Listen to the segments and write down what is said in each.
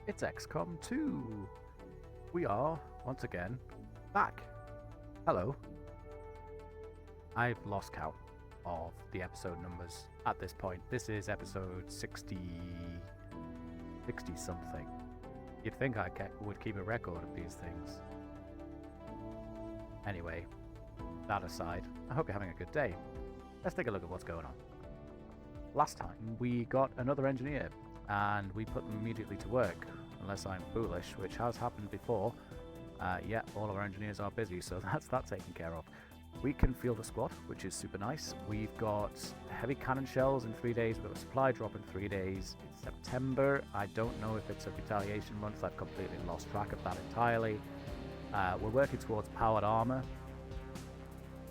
It's XCOM2. We are, once again, back. Hello. I've lost count of the episode numbers at this point. This is episode 60 something. You'd think I would keep a record of these things. Anyway, that aside, I hope you're having a good day. Let's take a look at what's going on. Last time, we got another engineer, and we put them immediately to work, unless I'm foolish, which has happened before. Yeah, all of our engineers are busy, so that's that taken care of. We can field a squad, which is super nice. We've got heavy cannon shells in 3 days. We've got a supply drop in 3 days. It's September. I don't know if it's a retaliation month. I've completely lost track of that entirely. We're working towards powered armor.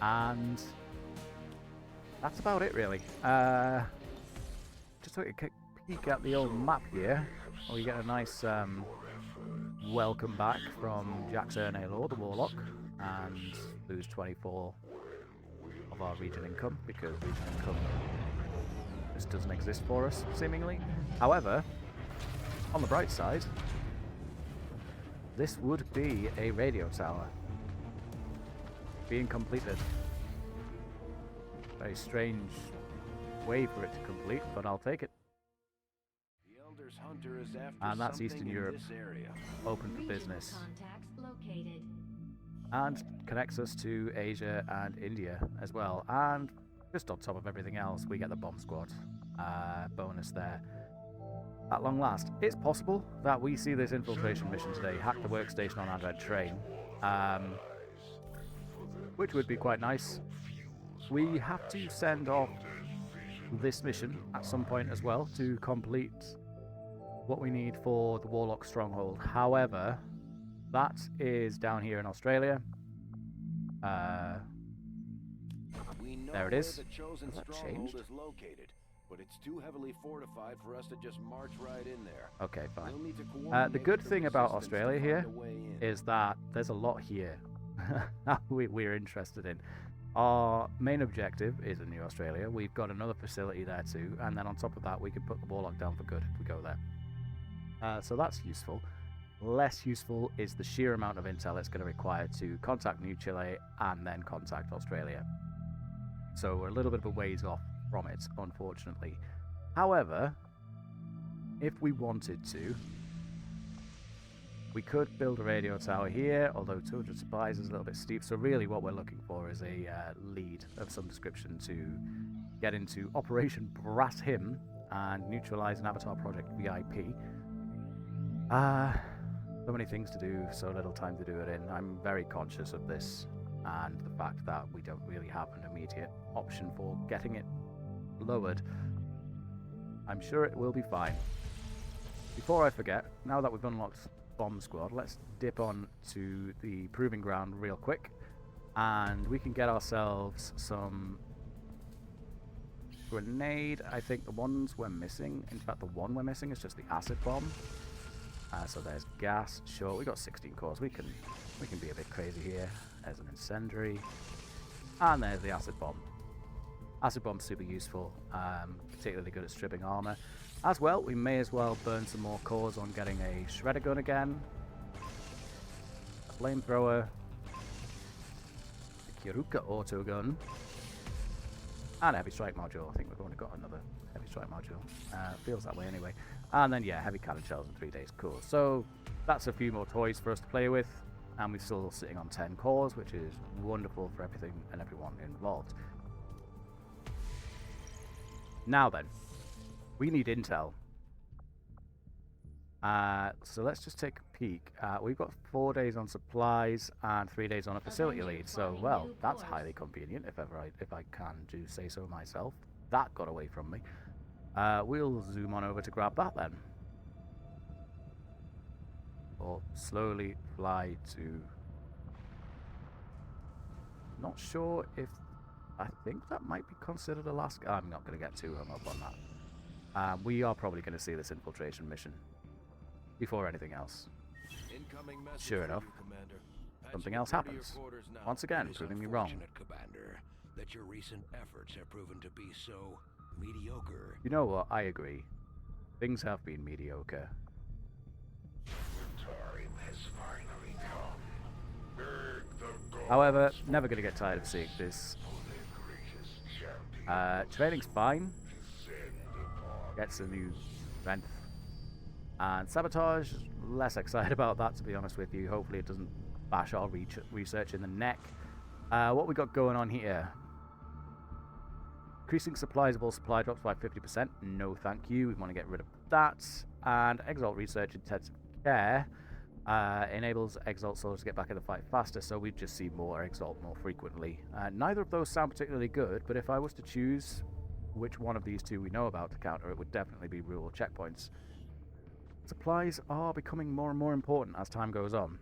And that's about it, really. Just took a quick peek at the old map here. Oh, you get a nice welcome back from Jack's Ernalor, the Warlock, and lose 24 of our region income, because region income just doesn't exist for us, seemingly. However, on the bright side, this would be a radio tower being completed. Very strange way for it to complete, but I'll take it. And that's Eastern Europe, open for business. And connects us to Asia and India as well. And just on top of everything else, we get the bomb squad bonus there. At long last, it's possible that we see this infiltration mission today, hack the workstation on Advent Train, which would be quite nice. We have to send off this mission at some point as well to complete what we need for the Warlock Stronghold. However, that is down here in Australia. There it is. Has that changed? But it's too heavily fortified for us to just march right in there. Okay, fine. The good thing about Australia here is that there's a lot here we're interested in. Our main objective is in New Australia. We've got another facility there too, and then on top of that, we can put the Warlock down for good if we go there. So that's useful. Less useful is the sheer amount of intel it's going to require to contact New Chile and then contact Australia. So we're a little bit of a ways off from it, unfortunately. However, if we wanted to, we could build a radio tower here, although 200 supplies is a little bit steep. So really what we're looking for is a lead of some description to get into Operation Brass Him and neutralize an Avatar Project VIP. So many things to do, so little time to do it in. I'm very conscious of this and the fact that we don't really have an immediate option for getting it lowered. I'm sure it will be fine. Before I forget, now that we've unlocked Bomb Squad, let's dip on to the Proving Ground real quick, and we can get ourselves some grenade. I think the ones we're missing, in fact the one we're missing is just the acid bomb. So there's gas. Sure, we got 16 cores. We can be a bit crazy here. There's an incendiary, and there's the acid bomb. Acid bomb's super useful, particularly good at stripping armor. As well, we may as well burn some more cores on getting a shredder gun again, a flamethrower, a Kiruka auto gun, and a heavy strike module. I think we've only got another heavy strike module. Feels that way anyway. And then, yeah, heavy cannon shells in 3 days. Cool. So that's a few more toys for us to play with. And we're still sitting on 10 cores, which is wonderful for everything and everyone involved. Now then, we need intel. So let's just take a peek. We've got 4 days on supplies and 3 days on a facility lead. So, well, that's highly convenient if I can do say so myself. That got away from me. We'll zoom on over to grab that then. Or slowly fly to... Not sure if... I think that might be considered Alaska. I'm not going to get too hung up on that. We are probably going to see this infiltration mission before anything else. Sure enough, something else happens. Once again, proving me wrong. Commander, that your recent efforts have proven to be so mediocre. You know what? I agree. Things have been mediocre. However, never going to get tired of seeing this. Training's fine. Gets a new strength. And sabotage, less excited about that, to be honest with you. Hopefully it doesn't bash our research in the neck. What we got going on here? Increasing supplies of all supply drops by 50%. No thank you. We want to get rid of that. And Exalt Research Intensive Care enables Exalt soldiers to get back in the fight faster, so we just see more Exalt more frequently. Neither of those sound particularly good, but if I was to choose which one of these two we know about to counter, it would definitely be rural checkpoints. Supplies are becoming more and more important as time goes on.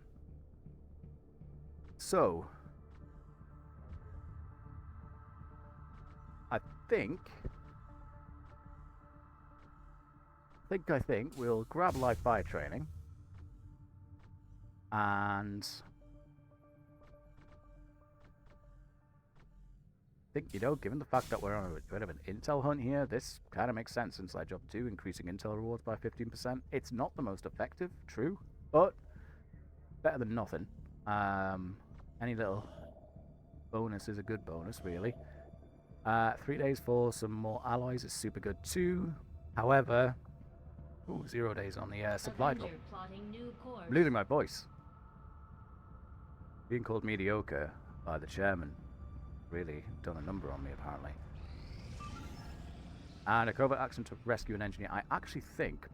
So, I think we'll grab live fire training. And I think, you know, given the fact that we're on a bit of an intel hunt here, this kind of makes sense. Inside Job 2, increasing intel rewards by 15%. It's not the most effective, true, but better than nothing. Any little bonus is a good bonus, really. 3 days for some more alloys is super good too. However, 0 days on the supply drop. I'm losing my voice. Being called mediocre by the chairman really done a number on me, apparently. And a covert action to rescue an engineer. I actually think,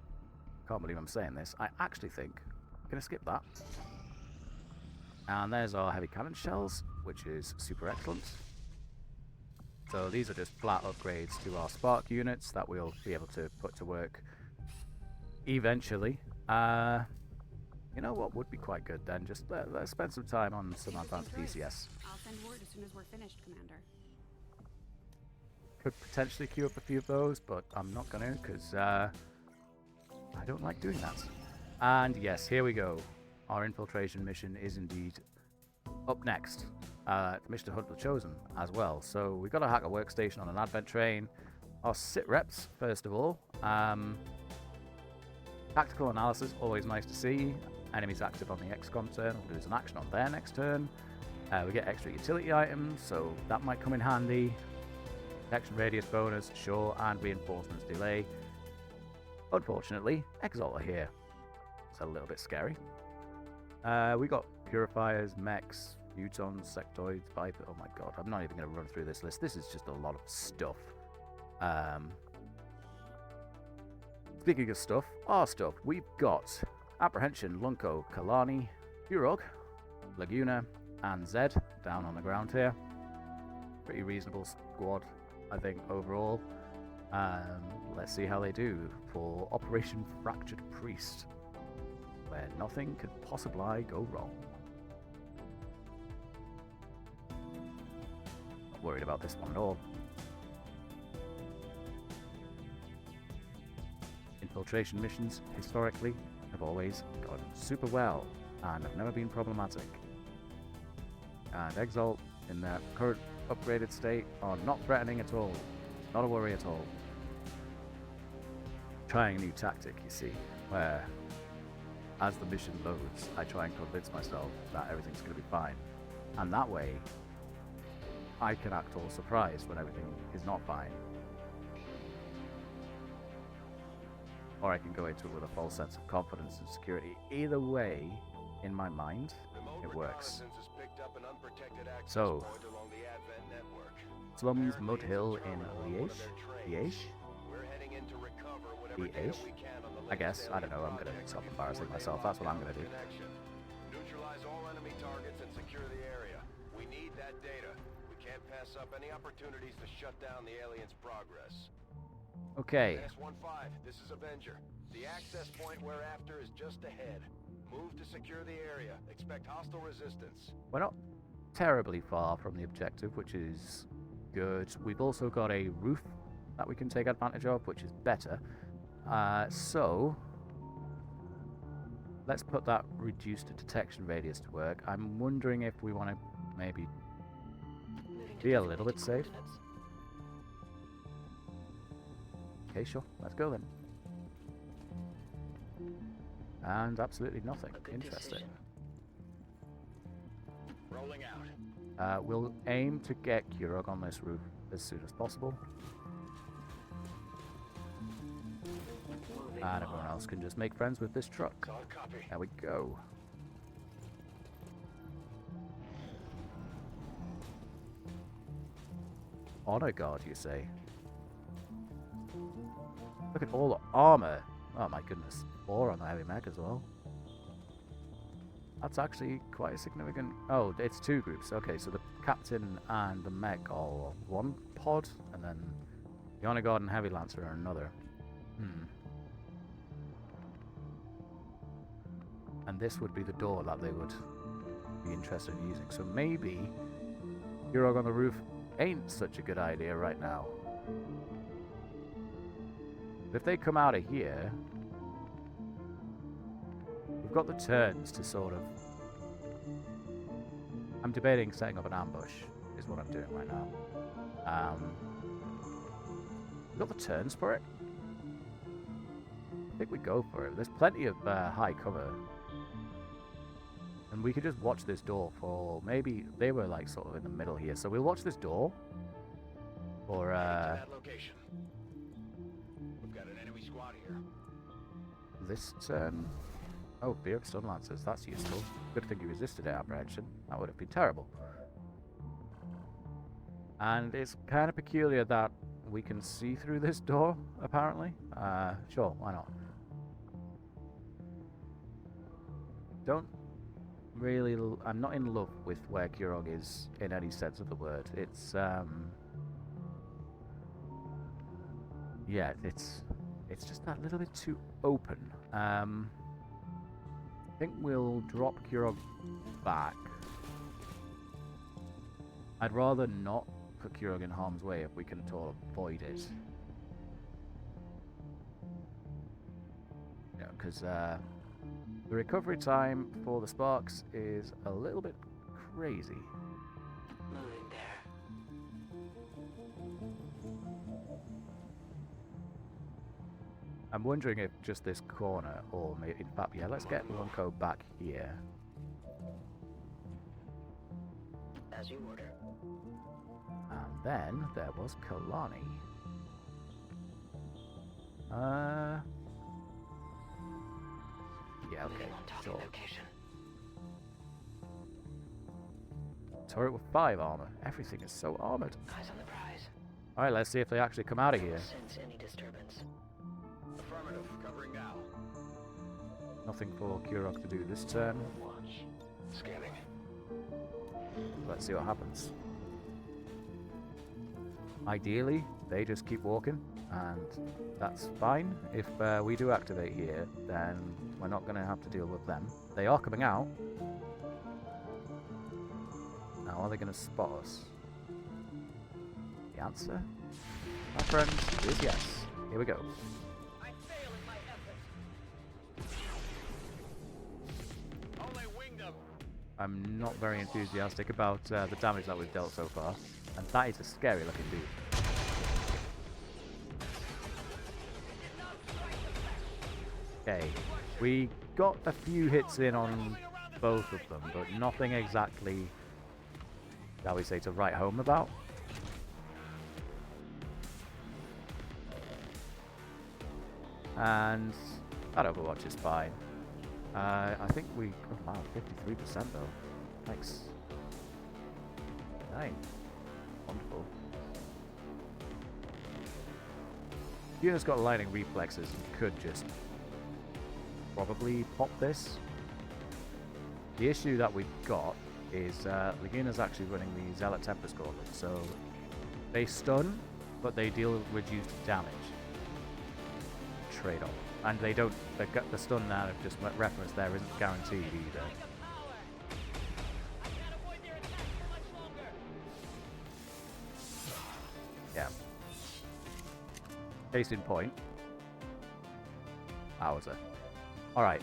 can't believe I'm saying this, I actually think I'm going to skip that. And there's our heavy cannon shells, which is super excellent. So these are just flat upgrades to our Spark units that we'll be able to put to work eventually. You know what would be quite good then? Just let's spend some time on some advanced PCS. I'll send word as soon as we're finished, Commander. Could potentially queue up a few of those, but I'm not going to because I don't like doing that. And yes, here we go. Our infiltration mission is indeed up next. Mission to hunt the chosen as well. So we've got to hack a workstation on an advent train. Our sit reps, first of all. Tactical analysis, always nice to see. Enemies active on the XCOM turn, we'll lose an action on their next turn. We get extra utility items, so that might come in handy. Detection radius bonus, sure, and reinforcements delay. Unfortunately, Exalt are here. It's a little bit scary. We got purifiers, mechs, mutons, sectoids, viper. Oh my god, I'm not even going to run through this list. This is just a lot of stuff. Speaking of stuff, our stuff, we've got Apprehension, Lunko, Kalani, Urog, Laguna, and Zed down on the ground here. Pretty reasonable squad, I think, overall. Let's see how they do for Operation Fractured Priest, where nothing could possibly go wrong. Not worried about this one at all. Infiltration missions, historically, have always gone super well and have never been problematic. And Exalt, in their current upgraded state, are not threatening at all. Not a worry at all. Trying a new tactic, you see, where as the mission loads, I try and convince myself that everything's going to be fine. And that way, I can act all surprised when everything is not fine. Or I can go into it with a false sense of confidence and security. Either way, in my mind, it works. So, Slums Mud Hill in Liège? Liège? I guess, I don't know, I'm going to stop embarrassing myself, that's what I'm going to do. Neutralize all enemy targets and secure the area. We need that data. We can't pass up any opportunities to shut down the aliens' progress. Okay. S-15, this is Avenger. The access point we're after is just ahead. Move to secure the area. Expect hostile resistance. We're not terribly far from the objective, which is good. We've also got a roof that we can take advantage of, which is better. So, let's put that reduced detection radius to work. I'm wondering if we want to maybe be a little bit safe. Okay, sure. Let's go then. And absolutely nothing. Interesting. Rolling out. We'll aim to get Kurog on this roof as soon as possible. And everyone else can just make friends with this truck. Solid copy. There we go. Honor guard, you say? Look at all the armor. Oh my goodness. 4 on the heavy mech as well. That's actually quite a significant... Oh, it's 2 groups. Okay, so the captain and the mech are one pod, and then the honor guard and heavy lancer are another. And this would be the door that they would be interested in using. So maybe Kurog on the roof ain't such a good idea right now. But if they come out of here, we've got the turns to sort of... I'm debating setting up an ambush, is what I'm doing right now. We've got the turns for it. I think we go for it. There's plenty of high cover. And we could just watch this door for... Maybe they were like sort of in the middle here. So we'll watch this door. Or That location. We've got an enemy squad here. this turn. Oh, fear of stun lancers. That's useful. Good thing you resisted apprehension. That would have been terrible. And it's kind of peculiar that we can see through this door, apparently. Sure, why not? Don't really... I'm not in love with where Kurog is in any sense of the word. It's, yeah, it's just that little bit too open. I think we'll drop Kurog back. I'd rather not put Kurog in harm's way if we can at all avoid it. Yeah, because the recovery time for the sparks is a little bit crazy. Moving there. I'm wondering if just this corner, or maybe, in fact, yeah, let's get Lonko back here. As you order. And then there was Kalani. Yeah, okay, Moving on target sure. location. Turret with 5 armor. Everything is so armored. Eyes on the prize. Alright, let's see if they actually come out of here. Sense any disturbance. Affirmative. Covering now. Nothing for Kurok to do this turn. Watch. Scanning. Let's see what happens. Ideally, they just keep walking, and that's fine. If we do activate here, then we're not going to have to deal with them. They are coming out. Now, are they going to spot us? The answer, my friends, is yes. Here we go. I fail in my efforts. Only winged them. I'm not very enthusiastic about the damage that we've dealt so far, and that is a scary looking dude. Okay, we got a few hits in on both of them, but nothing exactly, shall we say, to write home about. And that Overwatch is fine. I think we... Oh wow, 53% though. Thanks. 9. Wonderful. Yuna's got lightning reflexes and could just probably pop this. The issue that we've got is Laguna's actually running the Zealot Tempest Gauntlet, so they stun, but they deal reduced damage. Trade-off. And they don't, the stun now I've just referenced there isn't guaranteed either. Yeah. Case in point. How's it? Alright.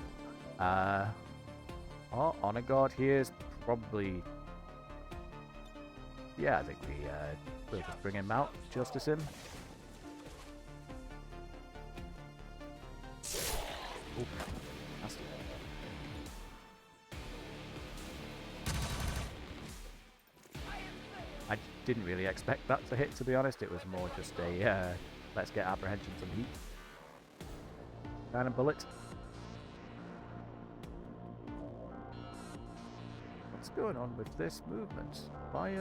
Oh, Honor Guard here is probably... Yeah, I think we'll just bring him out. Justice him. Ooh, nasty. I didn't really expect that to hit, to be honest. It was more just a let's get apprehension some heat kind of bullet. What's going on with this movement? Why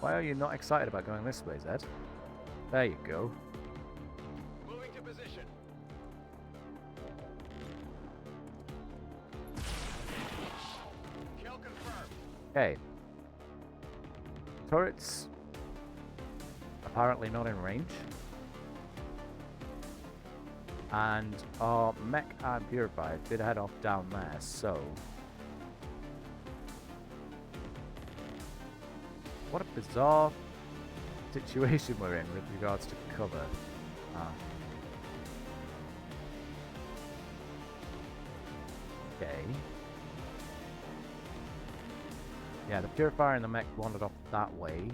are you not excited about going this way, Zed? There you go. Moving to position. Kill confirmed. Okay. Turrets apparently not in range. And our mech and purifier did head off down there, so what a bizarre situation we're in with regards to cover. Okay. Yeah, the purifier and the mech wandered off that way.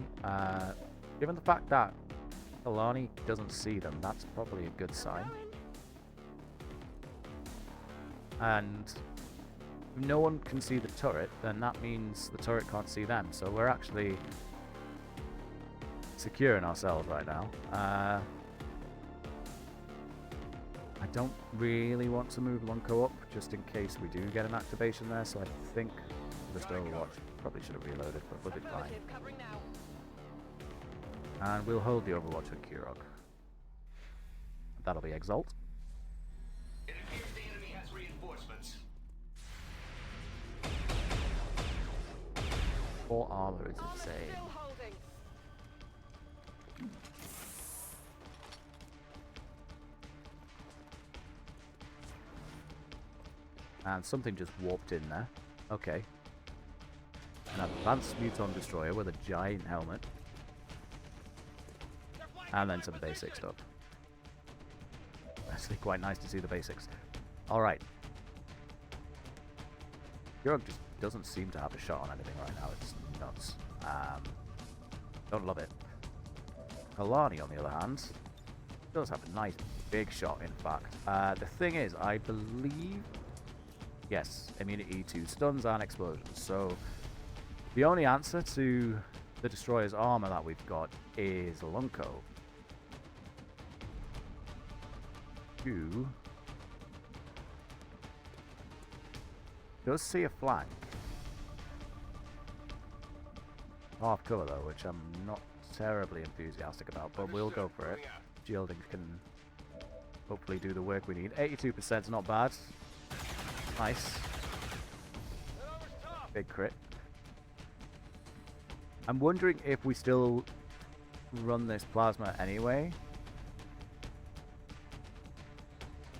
Given the fact that Alani doesn't see them, that's probably a good sign. And if no one can see the turret, then that means the turret can't see them. So we're actually securing ourselves right now. I don't really want to move Lunko up, just in case we do get an activation there. So I think just Overwatch. Probably should have reloaded, but we'll be fine. And we'll hold the Overwatch on Kurog. That'll be Exalt. It appears the enemy has reinforcements. 4 armor is insane. And something just warped in there. Okay. An advanced Muton destroyer with a giant helmet. And then some basic stuff. Actually quite nice to see the basics. Alright. Kurog just doesn't seem to have a shot on anything right now. It's nuts. Don't love it. Alani, on the other hand, does have a nice big shot, in fact. The thing is, I believe... Yes, immunity to stuns and explosions. So, the only answer to the destroyer's armor that we've got is Lunko. Who does see a flank. Half cover though, which I'm not terribly enthusiastic about, but we'll go for it. Shielding can hopefully do the work we need. 82% is not bad. Nice. Big crit. I'm wondering if we still run this plasma anyway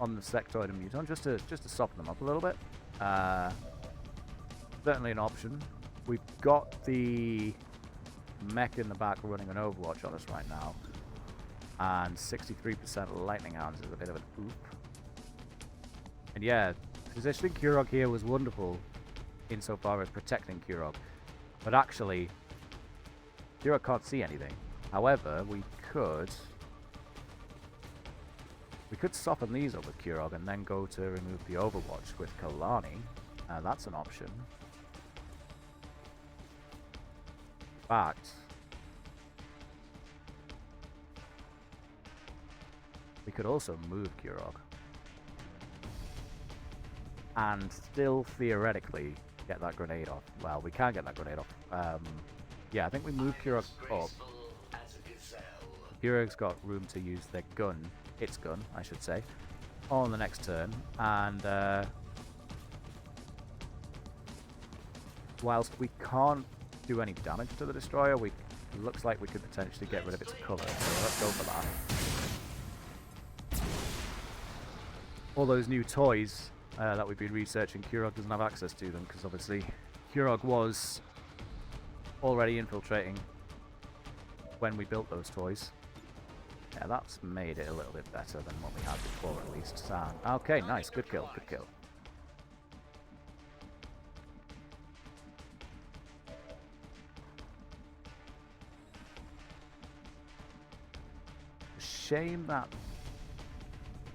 on the sectoid and muton, just to soften them up a little bit. Certainly an option. We've got the mech in the back running an Overwatch on us right now, and 63% lightning hands is a bit of an oop. And yeah, positioning Kurog here was wonderful insofar as protecting Kurog, but actually Kurog can't see anything. However, we could soften these up with Kurog and then go to remove the Overwatch with Kalani. That's an option. In fact, we could also move Kurog and still theoretically get that grenade off. Well, we can get that grenade off. Yeah, I think we move Kurog up. Kurog's got room to use their gun, its gun, I should say, on the next turn. And whilst we can't do any damage to the destroyer, it looks like we could potentially get rid of its cover. So let's go for that. All those new toys that we've been researching, Kurog doesn't have access to them because obviously Kurog was already infiltrating when we built those toys. Yeah, that's made it a little bit better than what we had before, at least. Okay, nice, good kill, good kill. Shame that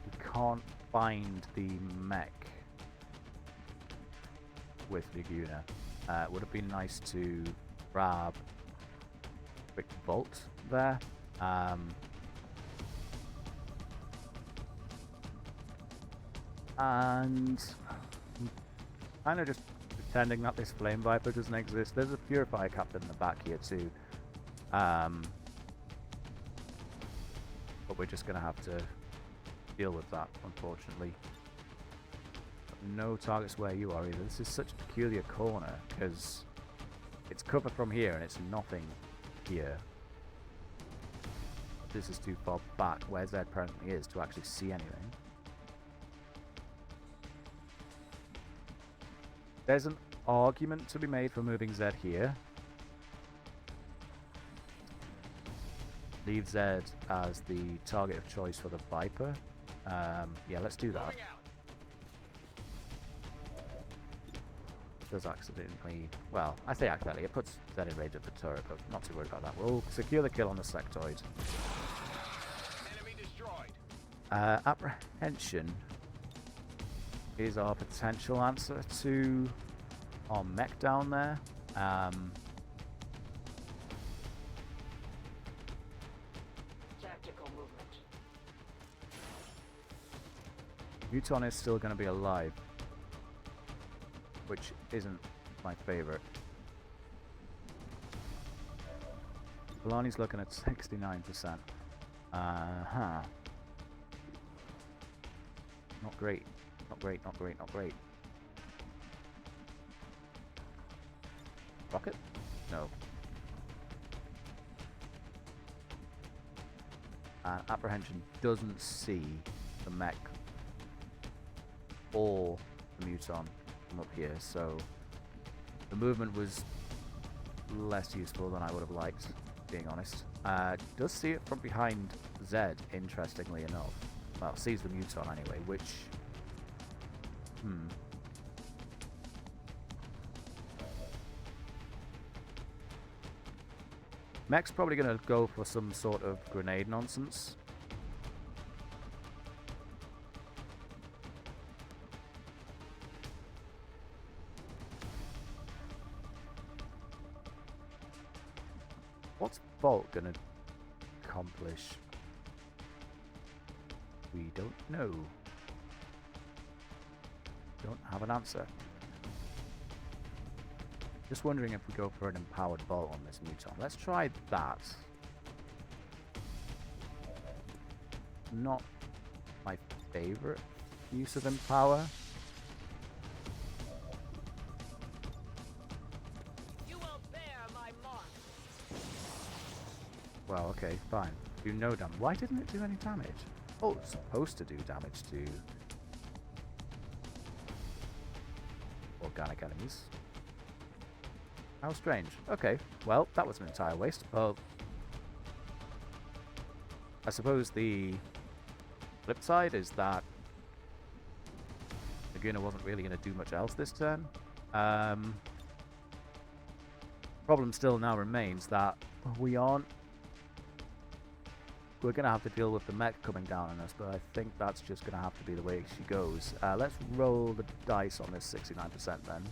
we can't find the mech with Laguna. Would have been nice to grab a quick vault there. And kind of just pretending that this Flame Viper doesn't exist. There's a Purifier Captain in the back here too. But we're just going to have to deal with that, unfortunately. No targets where you are either. This is such a peculiar corner because it's cover from here and it's nothing here. This is too far back where Zed presently is to actually see anything. There's an argument to be made for moving Zed here. Leave Zed as the target of choice for the Viper. Yeah, let's do that. Does accidentally, well, I say accidentally, it puts Zed in range of the turret, but not too worried about that. We'll secure the kill on the sectoid. Enemy destroyed. Apprehension is our potential answer to our mech down there. Tactical movement. Muton is still going to be alive, which isn't my favorite. Kalani's looking at 69%. Not great. Not great, not great, not great. Rocket? No. Apprehension doesn't see the mech or the Muton from up here, so the movement was less useful than I would have liked, being honest. Does see it from behind Zed, interestingly enough. Well, sees the Muton anyway, which... Mech's probably going to go for some sort of grenade nonsense. What's Vault going to accomplish? We don't know. Don't have an answer. Just wondering if we go for an empowered Vault on this Muton. Let's try that. Not my favorite use of Empower. You will bear my mark. Well, okay, fine. Do no damage. Why didn't it do any damage? Oh, it's supposed to do damage to organic enemies. How strange. Okay, well, that was an entire waste. Well, I suppose the flip side is that Laguna wasn't really going to do much else this turn. Problem still now remains that we're going to have to deal with the mech coming down on us, but I think that's just going to have to be the way she goes. Let's roll the dice on this 69% then.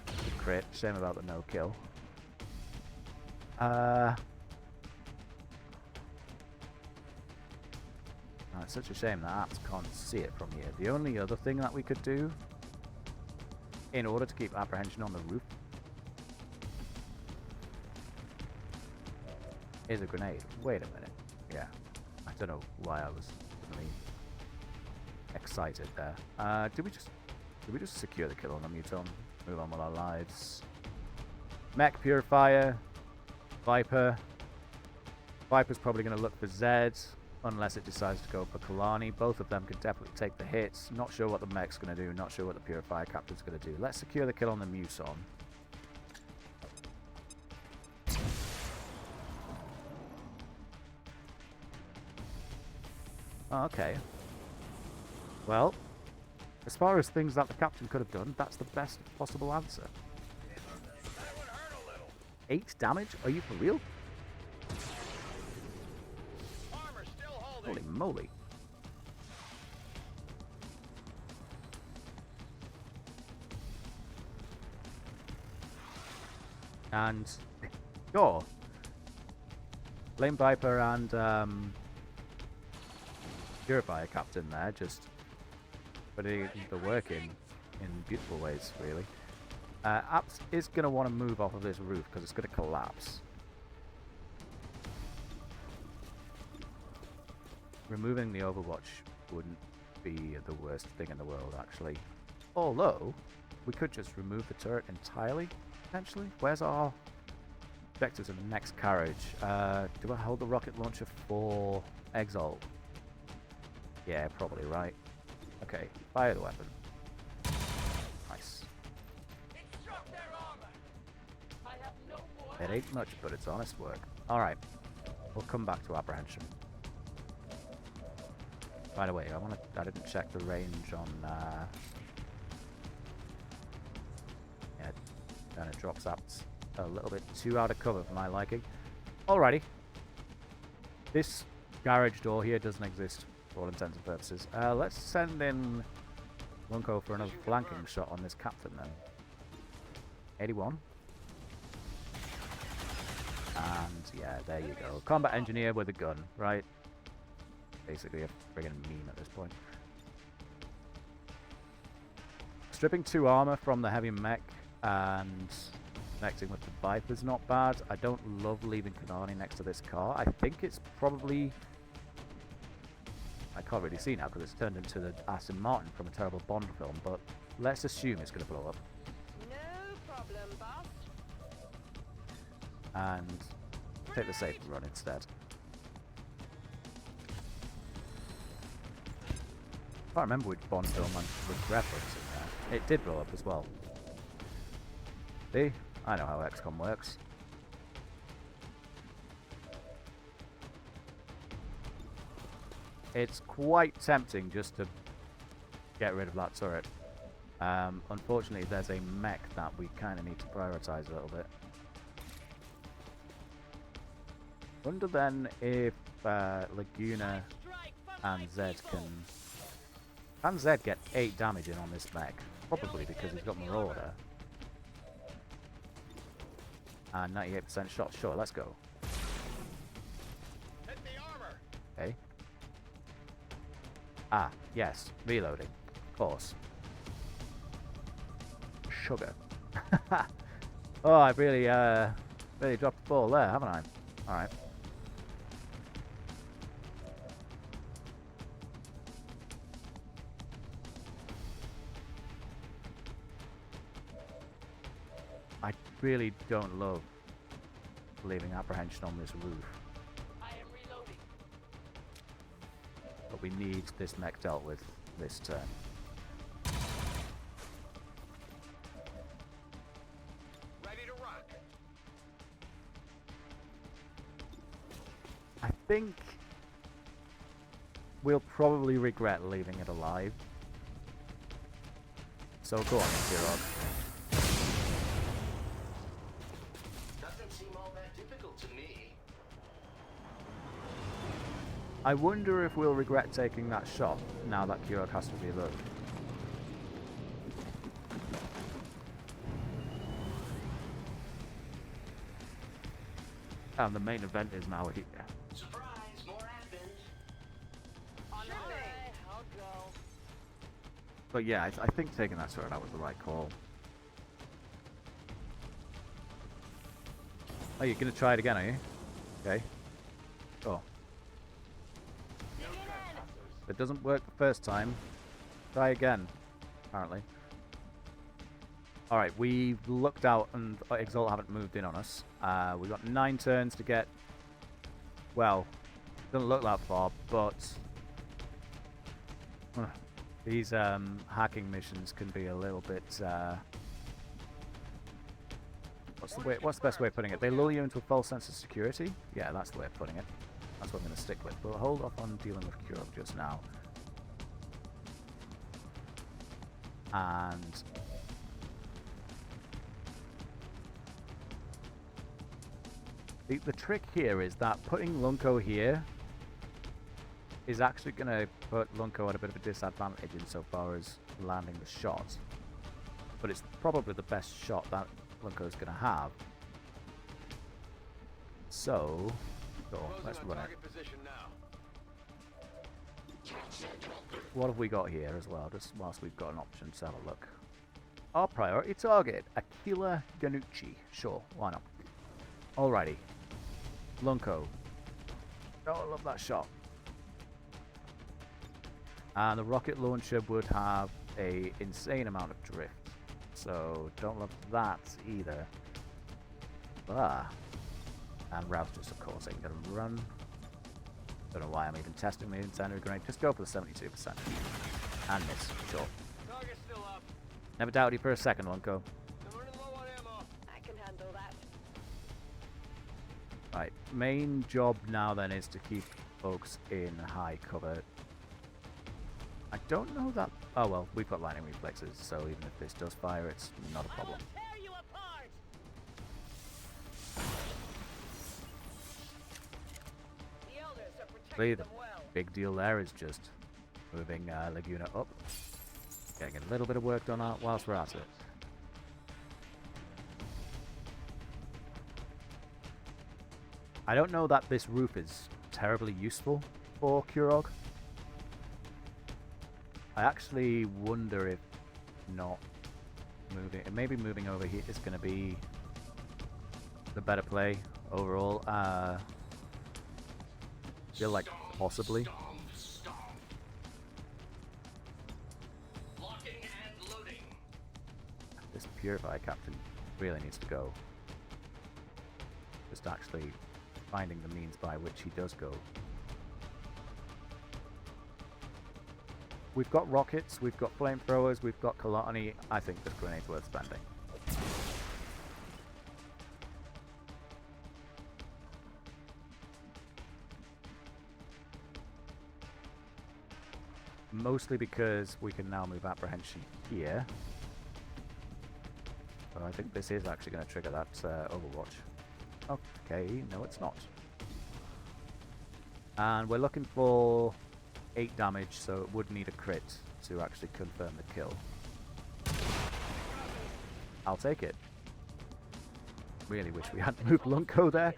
Good crit. Shame about the no kill. It's such a shame that apps can't see it from here. The only other thing that we could do in order to keep apprehension on the roof is a grenade. Wait a minute. Yeah. I don't know why I was suddenly excited there. Did we just secure the kill on the Muton? Move on with our lives. Mech Purifier. Viper. Viper's probably going to look for Zed, unless it decides to go for Kalani. Both of them can definitely take the hits. Not sure what the mech's going to do. Not sure what the Purifier Captain's going to do. Let's secure the kill on the Muton. Oh, okay. Well, as far as things that the captain could have done, that's the best possible answer. That would hurt a little. 8 damage? Are you for real? Armor still holding. Holy moly. And sure, Flame Viper and Purifier Captain there, just putting the work in beautiful ways, really. Apps is going to want to move off of this roof because it's going to collapse. Removing the Overwatch wouldn't be the worst thing in the world, actually. Although, we could just remove the turret entirely, potentially. Where's our objectives of the next carriage? Do I hold the rocket launcher for Exalt? Yeah, probably, right. Okay, fire the weapon. Nice. It ain't much, but it's honest work. Alright, we'll come back to apprehension. By the way, I didn't check the range on yeah, kind of drops out a little bit too out of cover for my liking. Alrighty. This garage door here doesn't exist for all intents and purposes. Let's send in Lunko for another flanking shot on this captain then. 81. And yeah, there you go. Combat engineer with a gun, right? Basically a friggin' meme at this point. Stripping 2 armor from the heavy mech and connecting with the Viper is not bad. I don't love leaving Kanani next to this car. I think it's probably... I can't really see now because it's turned into the Aston Martin from a terrible Bond film, but let's assume it's going to blow up. No problem, boss. And take the safe run instead. I can't remember which Bond film I was referencing there. It did blow up as well. See? I know how XCOM works. It's quite tempting just to get rid of that turret. Unfortunately, there's a mech that we kind of need to prioritize a little bit. Wonder then if Laguna and Zed can... Can Zed get 8 damage in on this mech? Probably because he's got Marauder. And 98% shot. Sure, let's go. Hit the armor. Okay. Ah, yes. Reloading. Of course. Sugar. Oh, I've really dropped the ball there, haven't I? Alright. I really don't love leaving apprehension on this roof. I am reloading. But we need this mech dealt with this turn. Ready to rock. I think we'll probably regret leaving it alive. So go on, Kirog. Doesn't seem all that difficult to me. I wonder if we'll regret taking that shot now that Kirog has to reload. And the main event is now here. Surprise, more advent. On the way. I'll go. But yeah, I think taking that turret out was the right call. Oh, you're gonna try it again, are you? Okay. Oh. Dig it in. If it doesn't work the first time, try again, apparently. Alright, we've looked out and Exalt haven't moved in on us. We've got 9 turns to get... Well, doesn't look that far, but... these hacking missions can be a little bit... What's the best way of putting it? They lull you into a false sense of security? Yeah, that's the way of putting it. That's what I'm going to stick with. We'll hold off on dealing with Kurok just now. And... The trick here is that putting Lunko here is actually going to put Lunko at a bit of a disadvantage insofar as landing the shot. But it's probably the best shot that Lunko is going to have. So, sure, let's Closing on run it. target position now. What have we got here as well, just whilst we've got an option to have a look. Our priority target, Aquila Ganucci. Sure, why not? Alrighty. Lunko. Oh, I love that shot. And the rocket launcher would have a insane amount of drift. So, don't love that either. Ah. And Routers, of course, ain't gonna run. Don't know why I'm even testing the incendiary grenade. Just go for the 72%. And miss, sure. Target's still up. Never doubted you for a second, Lunko. I'm running low on ammo. I can handle that. Right, main job now then is to keep folks in high cover. I don't know that... Oh well, we've got lightning reflexes, so even if this does fire, it's not a problem. I will tear you apart. The elders are Really, protecting the them well. big deal there is just moving Laguna up. Getting a little bit of work done out whilst we're at it. I don't know that this roof is terribly useful for Kurog. I actually wonder if not moving, maybe moving over here is going to be the better play overall. Feel like possibly. This Purify Captain really needs to go. Just actually finding the means by which he does go. We've got rockets, we've got flamethrowers, we've got Colony. I think this grenade's worth spending. Mostly because we can now move apprehension here. So I think this is actually going to trigger that Overwatch. Okay, no it's not. And we're looking for 8 damage, so it would need a crit to actually confirm the kill. I'll take it. Really wish we hadn't moved Lunko there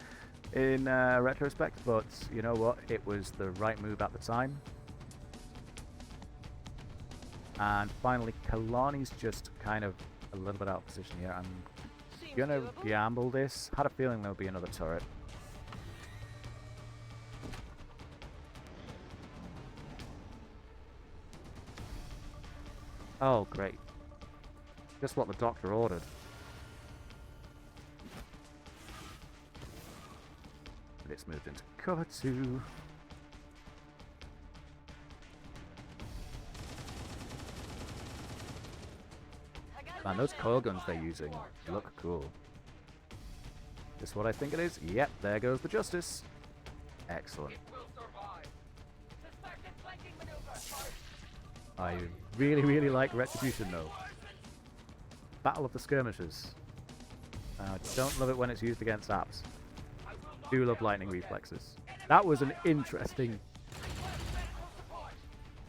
in retrospect, but you know what? It was the right move at the time. And finally, Kalani's just kind of a little bit out of position here. I'm Seems gonna doable. gamble this. Had a feeling there'll be another turret. Oh, great. Just what the doctor ordered. It's moved into cover 2. I got Man, one those down. coil guns they're using look cool. This what I think it is? Yep, there goes the Justice. Excellent. Suspected flanking maneuver. I really, really like Retribution though. Battle of the Skirmishers. Don't love it when it's used against apps. Do love lightning reflexes. That was an interesting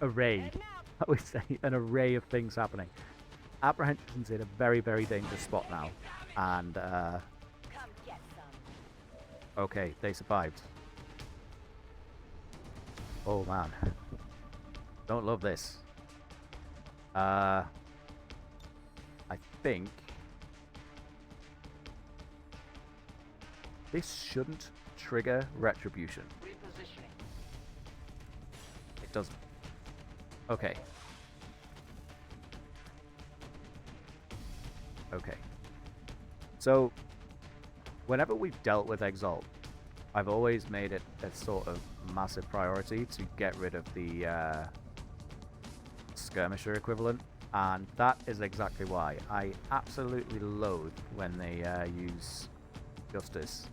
array. I would say an array of things happening. Apprehension's in a very, very dangerous spot now. And, Come get some. okay, they survived. Oh man. Don't love this. I think this shouldn't trigger Retribution. Repositioning. It doesn't. Okay. Okay. So, whenever we've dealt with Exalt, I've always made it a sort of massive priority to get rid of the skirmisher equivalent, and that is exactly why. I absolutely loathe when they use Justice,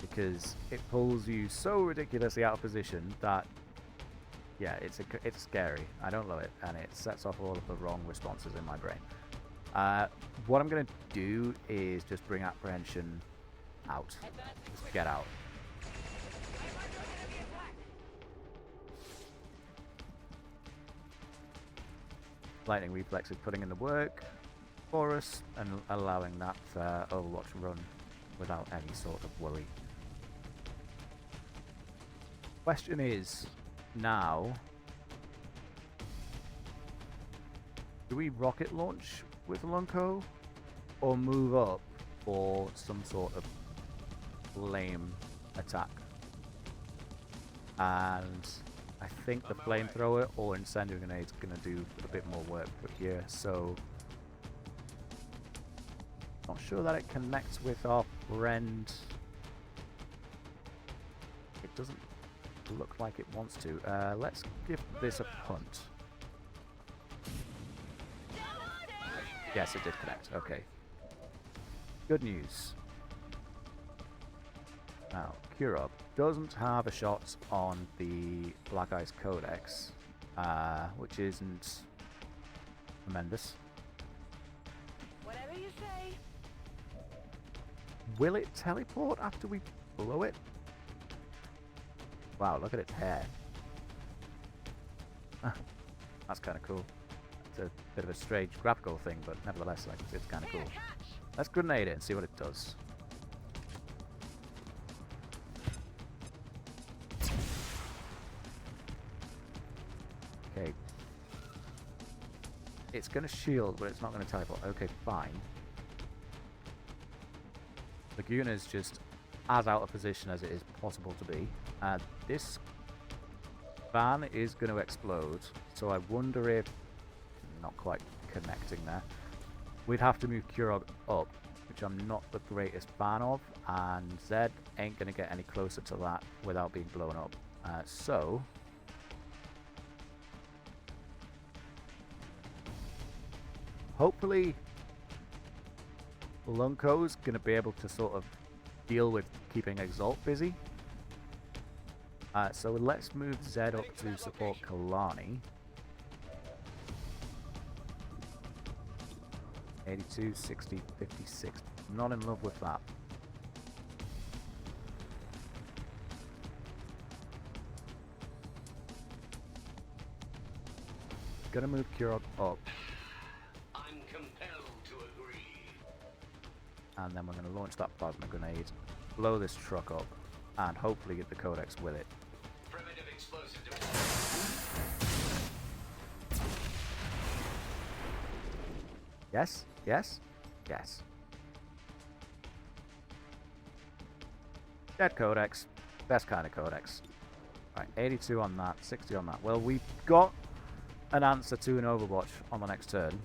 because it pulls you so ridiculously out of position that, yeah, it's scary. I don't love it, and it sets off all of the wrong responses in my brain. What I'm going to do is just bring Apprehension out. Just get out. Lightning Reflex is putting in the work for us and allowing that Overwatch run without any sort of worry. Question is, now, do we rocket launch with Lunko or move up for some sort of flame attack? And I think the flamethrower or incendiary grenade is going to do a bit more work for here, so not sure that it connects with our friend. It doesn't look like it wants to. Let's give this a punt. Yes, it did connect. Okay. Good news. Now, Kurov doesn't have a shot on the Black Ice Codex, which isn't tremendous. Whatever you say. Will it teleport after we blow it? Wow, look at its hair. That's kind of cool. It's a bit of a strange graphical thing, but nevertheless, like, it's kind of cool. Let's grenade it and see what it does. Okay. It's going to shield, but it's not going to teleport. Okay, fine. Laguna is just as out of position as it is possible to be. This van is going to explode, so I wonder if... Not quite connecting there. We'd have to move Kurog up, which I'm not the greatest fan of, and Zed ain't going to get any closer to that without being blown up. So... hopefully Lunko's going to be able to sort of deal with keeping Exalt busy. So let's move Zed up to support Kalani. 82, 60, 56. Not in love with that. Gonna move Kurog up. I'm compelled to agree. And then we're gonna launch that plasma grenade, blow this truck up, and hopefully get the Codex with it. Primitive explosive device. Yes? Yes? Yes. Dead Codex. Best kind of Codex. Right, 82 on that, 60 on that. Well, we've got an answer to an Overwatch on the next turn.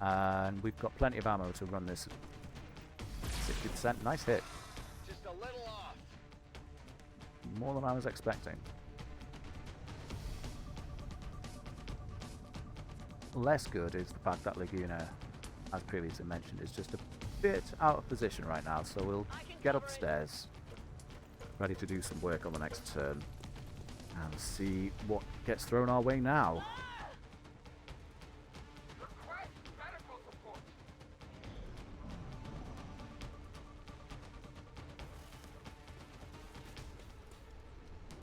And we've got plenty of ammo to run this. 60%. Nice hit. Just a little off. More than I was expecting. Less good is the fact that Laguna, as previously mentioned, is just a bit out of position right now, so we'll get upstairs, ready to do some work on the next turn, and see what gets thrown our way now.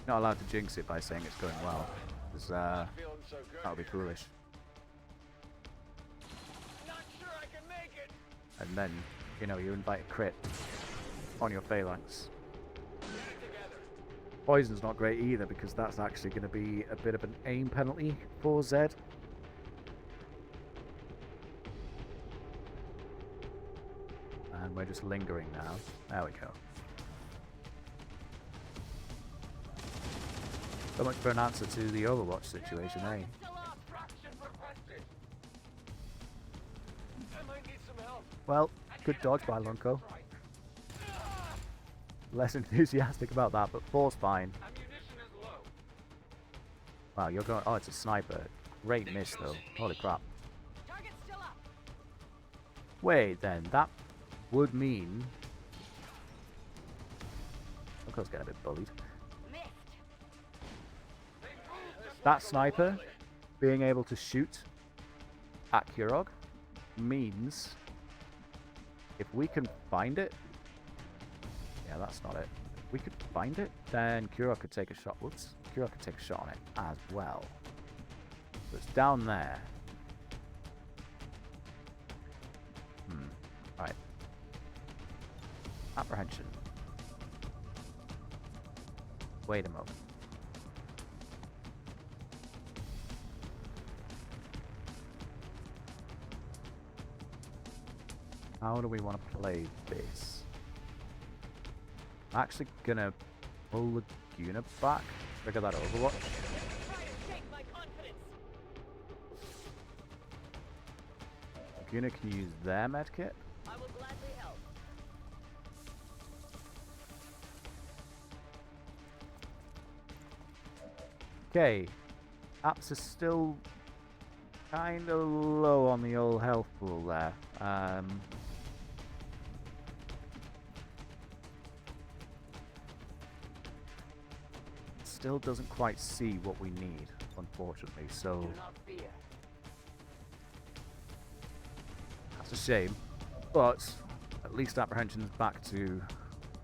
Not allowed to jinx it by saying it's going well, because Not feeling so good that would be here. foolish. Not sure I can make it. And then, you know, you invite a crit on your phalanx. Get it together. Poison's not great either, because that's actually going to be a bit of an aim penalty for Zed. And we're just lingering now. There we go. So much for an answer to the Overwatch situation, eh? Still up. I might need some help. Well, good dodge by Lunko. Less enthusiastic about that, but 4's fine. Ammunition is low. Wow, you're going... Oh, it's a sniper. Great miss, though. Holy crap. Target's still up. Wait, then. That would mean... Lunko's getting a bit bullied. Missed. That sniper being able to shoot at Kurog means if we can find it... Yeah, that's not it. If we could find it, then Kurog could take a shot. Whoops. Kurog could take a shot on it as well. So it's down there. Right. Apprehension. Wait a moment. How do we want to play this? I'm actually gonna pull the Laguna back. Trigger that Overwatch. Try to shake my confidence. Laguna can use their medkit. I will gladly help. Okay. Apps is still kind of low on the old health pool there. Still doesn't quite see what we need, unfortunately, so Do not fear. that's a shame. But at least Apprehension's back to,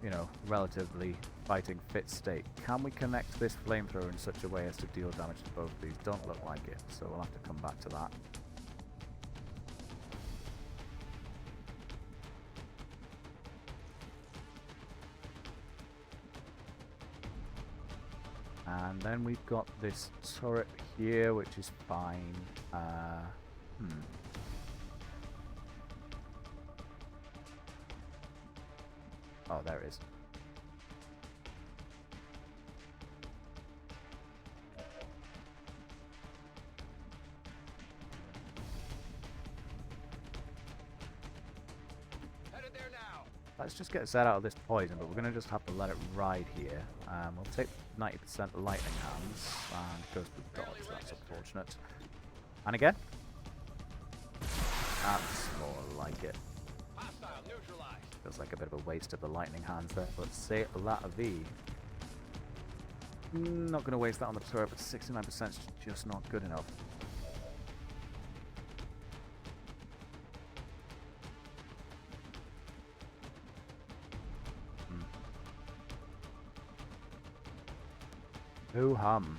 you know, relatively fighting fit state. Can we connect this flamethrower in such a way as to deal damage to both of these? Don't look like it, so we'll have to come back to that. And then we've got this turret here, which is fine. Oh, there it is. Headed there now. Let's just get Zed out of this poison, but we're going to just have to let it ride here. We'll take 90% lightning hands and goes to dodge. That's unfortunate. And again. That's more like it. Hostile neutralized. Feels like a bit of a waste of the lightning hands there, but say la vie. Not going to waste that on the turret, but 69% is just not good enough. Ho-hum.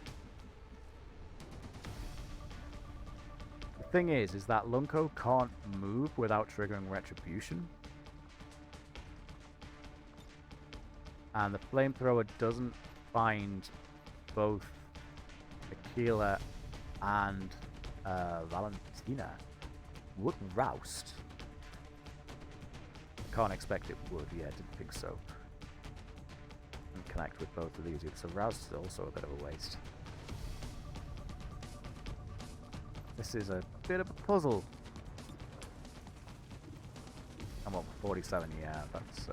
The thing is that Lunko can't move without triggering Retribution. And the flamethrower doesn't find both Aquila and Valentina. Would roust. Can't expect it would, yeah, didn't think so. And connect with both of these, so roust is also a bit of a waste. This is a bit of a puzzle. I'm up 47, yeah, that's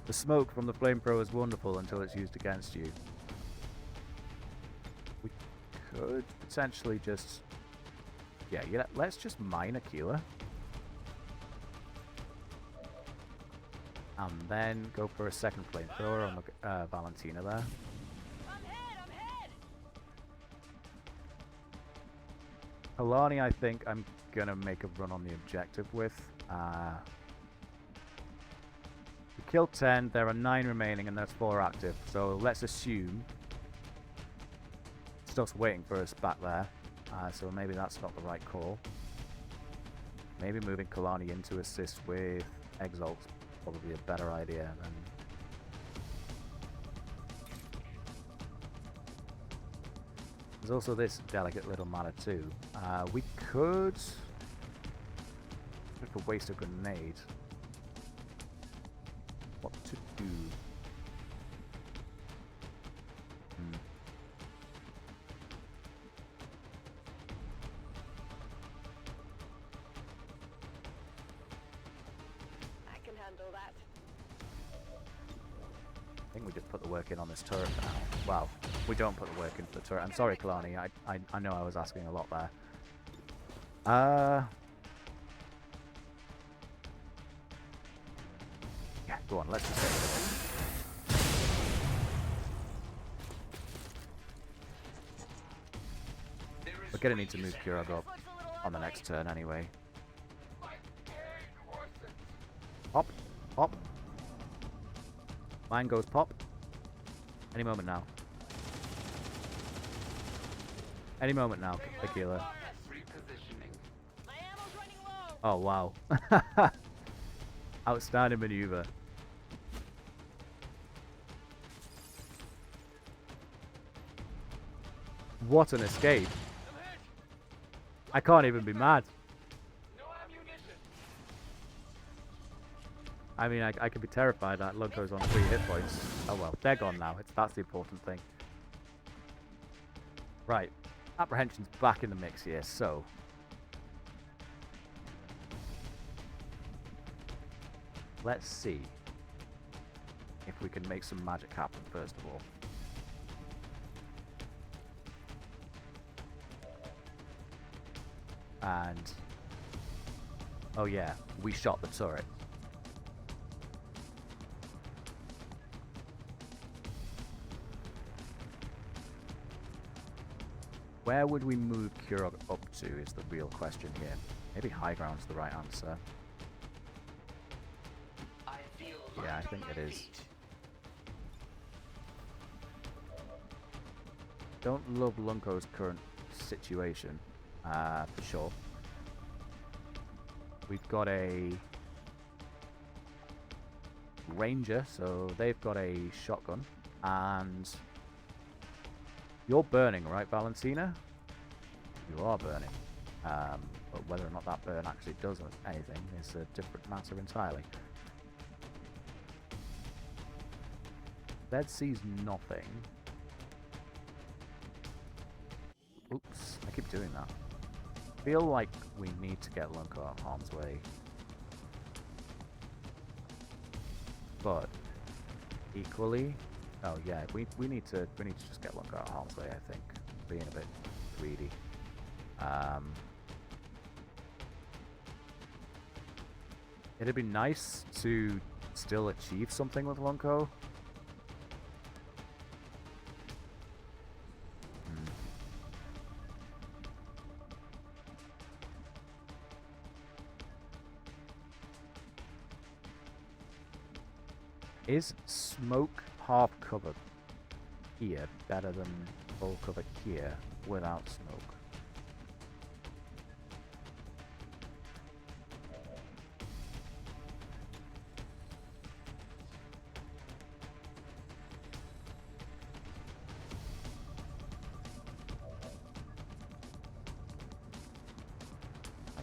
the smoke from the flamethrower is wonderful until it's used against you. We could potentially just... Yeah, let's just mine Aquila. And then go for a second flamethrower on the Valentina there. I'm hit! Kalani, I think I'm gonna make a run on the objective with. We killed 10, there are 9 remaining, and there's 4 active. So let's assume stuff's waiting for us back there. So maybe that's not the right call. Maybe moving Kalani in to assist with Exalt's probably a better idea than... There's also this delicate little matter too. We could... If we waste a grenade. What to do? I can handle that. I think we just put the work in on this turret for now. Well, we don't put the work in for the turret. I'm sorry, Kalani. I know I was asking a lot there. Yeah, go on. Let's just go. We're gonna need to move Kurog up on the next turn anyway. Pop, pop. Mine goes pop. Any moment now. Any moment now, Aquila. My ammo's running low. Oh wow. Outstanding maneuver. What an escape. I can't even be mad. I mean, I could be terrified that Lunko's on 3 hit points. Oh well, they're gone now. That's the important thing. Right. Apprehension's back in the mix here, so... let's see if we can make some magic happen, first of all. And... oh yeah, we shot the turret. Where would we move Kurog up to is the real question here. Maybe high ground's the right answer. Yeah, I think it is. Don't love Lunko's current situation, for sure. We've got a ranger, so they've got a shotgun, and you're burning, right, Valentina? You are burning. But whether or not that burn actually does anything is a different matter entirely. Zed sees nothing. Oops, I keep doing that. I feel like we need to get Lunko out of harm's way. But equally, oh yeah, we need to just get Lunko out of harm's way, I think. Being a bit greedy. It'd be nice to still achieve something with Lunko. Is smoke half cover here better than full cover here without smoke?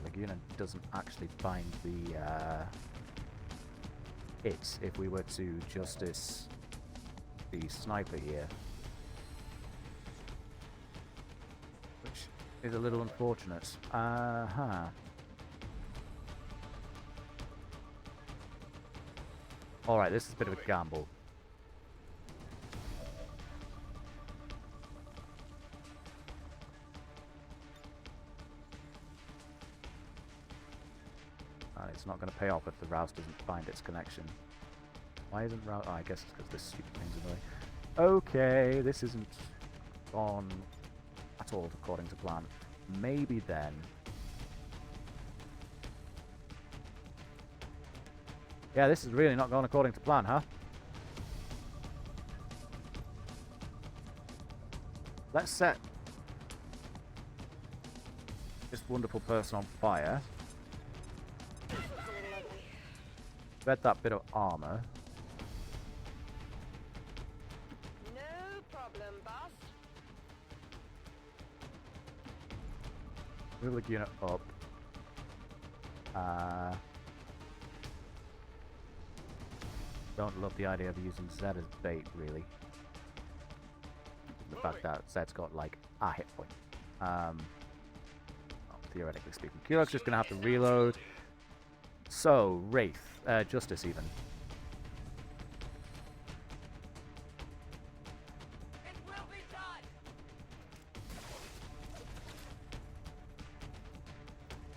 Laguna doesn't actually find the hit if we were to justice the sniper here, which is a little unfortunate. Alright, this is a bit of a gamble. It's not going to pay off if the Rouse doesn't find its connection. Why isn't Rouse... oh, I guess it's because this stupid thing's in the way. Okay, this isn't gone at all according to plan. Maybe then... yeah, this is really not going according to plan, huh? Let's set this wonderful person on fire. Bet that bit of armor. No problem, boss. Move the unit up. Don't love the idea of using Zed as bait, really. The fact that Zed's got like a hit point. Well, theoretically speaking, Kulok's just gonna have to reload. So, Wraith, Justice even. It will be done.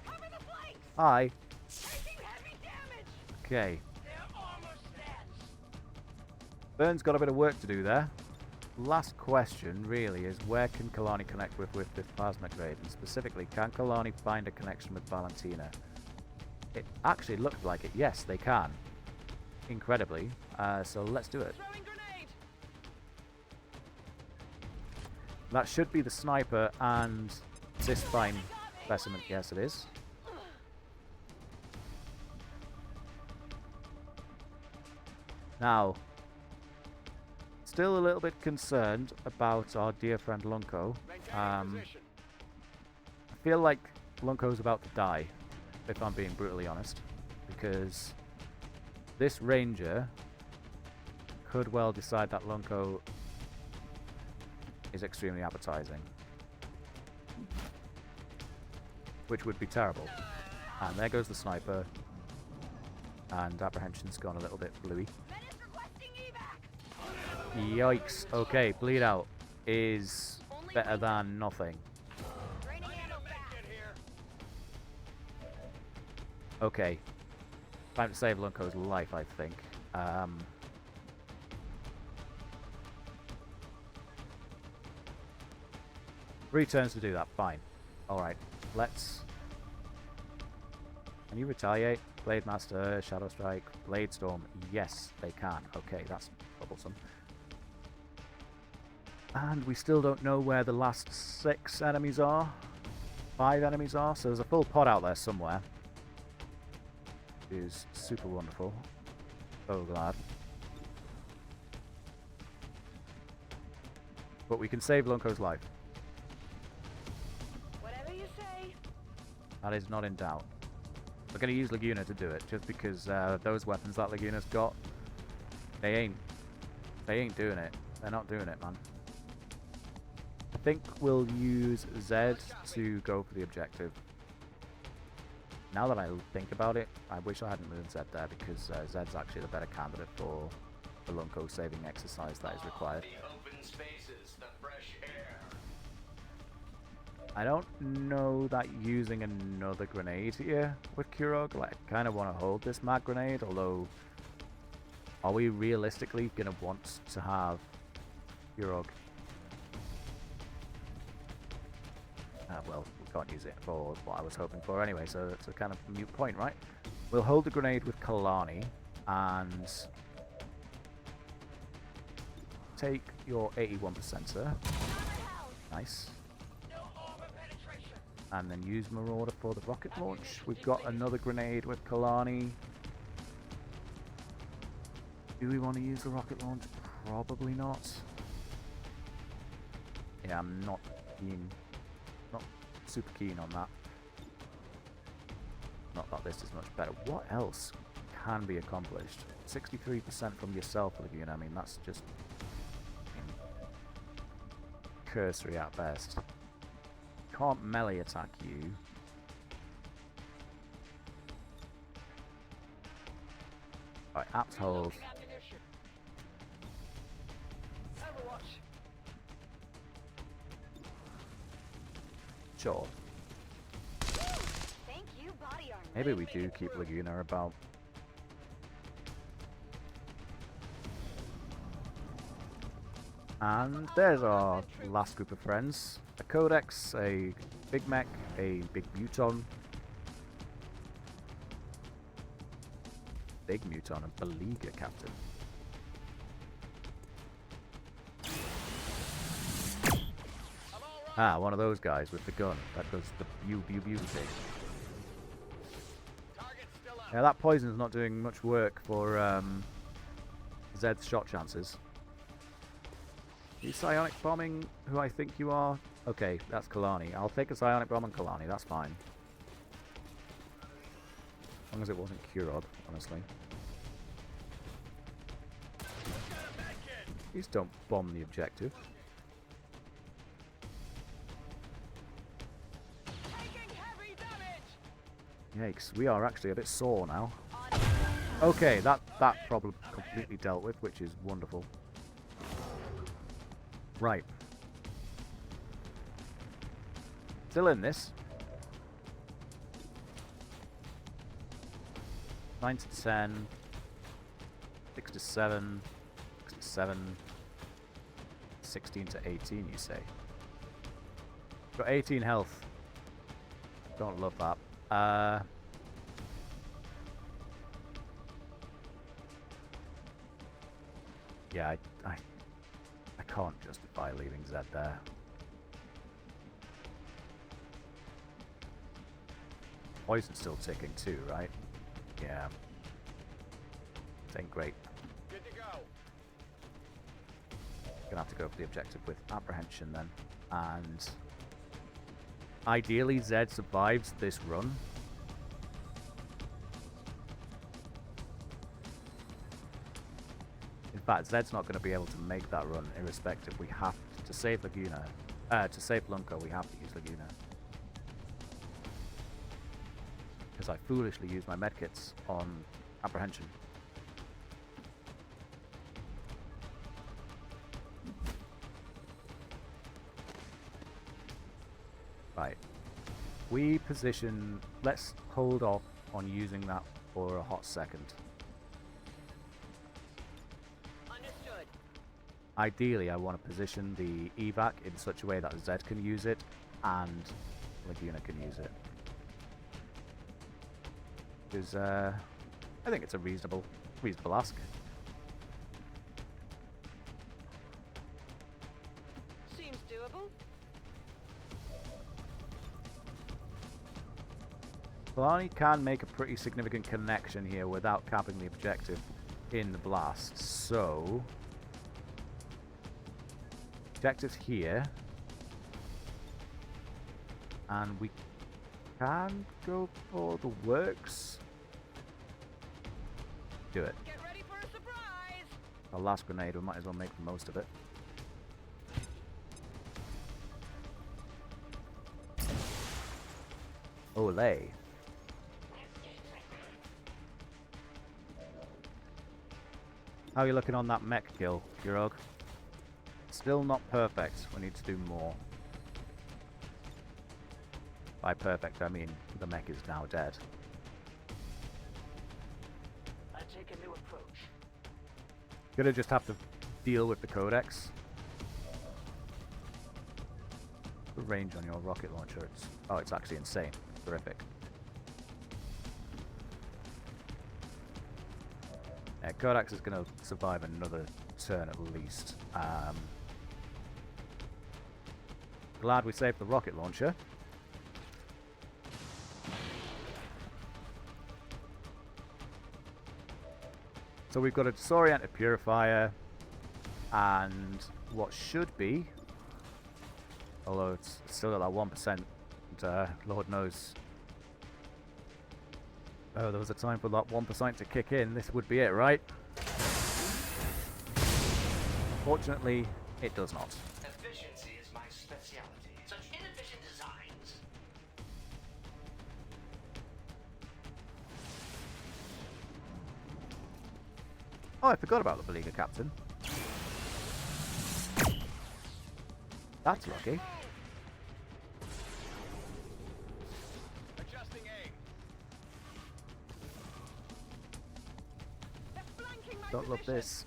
Cover the flanks. Hi. Taking heavy damage. Okay. Their armor stands. Burn's got a bit of work to do there. Last question, really, is where can Kalani connect with this plasma grade? And specifically, can Kalani find a connection with Valentina? It actually looked like it. Yes, they can. Incredibly. So let's do it. Throwing grenade. That should be the sniper and this fine specimen. Yes, it is. Now, still a little bit concerned about our dear friend Lunko. I feel like Lunko's about to die, if I'm being brutally honest, because this ranger could well decide that Lunko is extremely appetizing, which would be terrible. And there goes the sniper, and apprehension's gone a little bit bluey. Yikes. Okay, bleed out is better than nothing. Okay. Time to save Lunko's life, I think. 3 turns to do that, fine. Alright, let's... Can you retaliate? Blade Master, Shadow Strike, Blade Storm. Yes, they can. Okay, that's troublesome. And we still don't know where the last 6 enemies are. 5 enemies are, so there's a full pod out there somewhere. Which is super wonderful. So glad. But we can save Lunko's life. Whatever you say. That is not in doubt. We're going to use Laguna to do it, just because those weapons that Laguna's got, they ain't doing it. They're not doing it, man. I think we'll use Zed to go for the objective. Now that I think about it, I wish I hadn't moved Zed there, because Zed's actually the better candidate for the Lunko saving exercise that is required. The open spaces, the fresh air. I don't know that using another grenade here with Kurog, like, I kind of want to hold this mag grenade, although are we realistically going to want to have Kurog? Well, we can't use it for what I was hoping for anyway, so it's a kind of moot point, right? We'll hold the grenade with Kalani and take your 81%er. Nice. And then use Marauder for the rocket launch. We've got another grenade with Kalani. Do we want to use the rocket launch? Probably not. Yeah, I'm not super keen on that. Not that this is much better. What else can be accomplished? 63% from yourself, Laguna. I mean, that's just cursory at best. Can't melee attack you. Right, apt hold. Sure. Thank you, body armor. Maybe we do keep Laguna about. And there's our last group of friends. A Codex, a Big Mech, a Big Muton. Big Muton, and Beleaguer Captain. Ah, one of those guys with the gun that does the pew thing. Yeah, that poison's not doing much work for Zed's shot chances. Are you psionic bombing who I think you are? Okay, that's Kalani. I'll take a psionic bomb on Kalani, that's fine. As long as it wasn't Kurod, honestly. Please don't bomb the objective. Yikes, we are actually a bit sore now. Okay, that problem completely dealt with, which is wonderful. Right. Still in this. 9 to 10. 6 to 7. 6 to 7. 16 to 18, you say? Got 18 health. Don't love that. Yeah, I can't justify leaving Zed there. Poison's still ticking too, right? Yeah. It ain't great. Good to Gonna have to go for the objective with apprehension then. And ideally Zed survives this run. In fact, Zed's not going to be able to make that run irrespective. We have to save Laguna. To save Lunko, we have to use Laguna. Because I foolishly used my medkits on apprehension. Right. We position... Let's hold off on using that for a hot second. Understood. Ideally, I want to position the evac in such a way that Zed can use it and Laguna can use it. Because I think it's a reasonable ask. Seems doable. Kalani can make a pretty significant connection here without capping the objective in the blast. So, objective's here. And we can go for the works. Do it. Get ready for a surprise. Our last grenade, we might as well make the most of it. Olay. How are you looking on that mech kill, Kirog? Still not perfect. We need to do more. By perfect, I mean the mech is now dead. I take a new approach. Gonna just have to deal with the codex. The range on your rocket launcher, it's actually insane. Terrific. Yeah, codex is gonna survive another turn at least. Glad we saved the rocket launcher. So we've got a disoriented purifier and what should be, although it's still at that 1%, and Lord knows. Oh, there was a time for that 1% to kick in. This would be it, right? Unfortunately, it does not. Efficiency is my specialty. Such inefficient designs. Oh, I forgot about the Beleaguer Captain. That's lucky. Adjusting aim. They're flanking my Don't love position. this.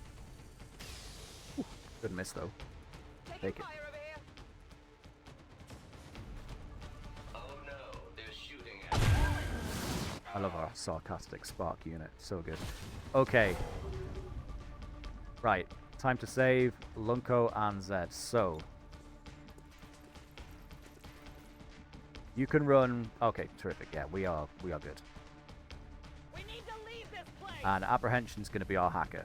Ooh, good miss though. Taking Take it. fire over here. Oh no, they're shooting at me. I love our sarcastic spark unit. So good. Okay. Right. Time to save Lunko and Zed. So you can run. Okay, terrific. Yeah, we are good. We need to leave this place. And apprehension's going to be our hacker.